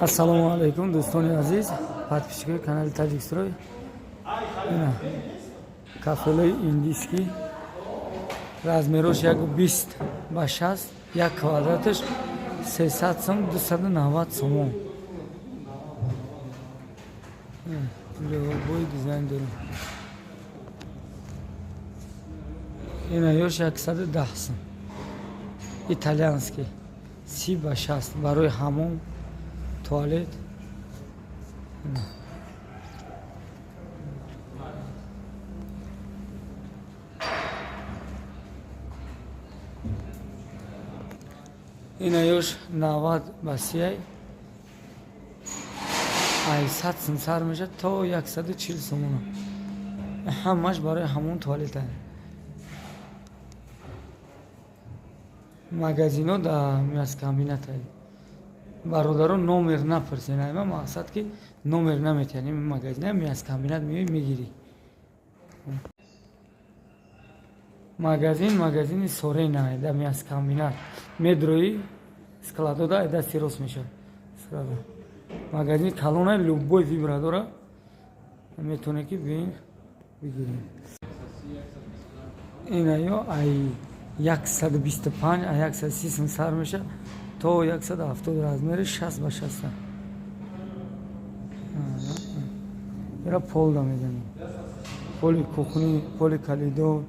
Ассалому алейкум, дӯстони азиз, подписчикои канали Таҷикстрой. Ина кафелои индийский. Размерош 20 ба 60, 1 квадраташ 300 сом, 290 сомон. Ҷавобҳои дизайн дорем. Ина ёш 110 сом. Итальянский 30 ба 60 барои ҳамом, туалет. Ина ёш 90 ба 30, 800 сом сар мешад то 140 сомона. Ҳамаш барои ҳамон туалет аст. Магазино да мяскомбинат аст. Бародарон номер напарсен, ама мақсад ки номер наметиҳани магазин мяскомбинат меои мегирӣ. Магазини Сорена да мяскомбинат. Медрои складода айда сирос мешад. Сразу. Магазини Калона любой вибра дора. Метоне ки бин бигирӣ. Ина ё ай 125, 130 сом сар мешад то 170 размери 60 ба 60. Ира пол да меданем. Поли кухни, поли калидо.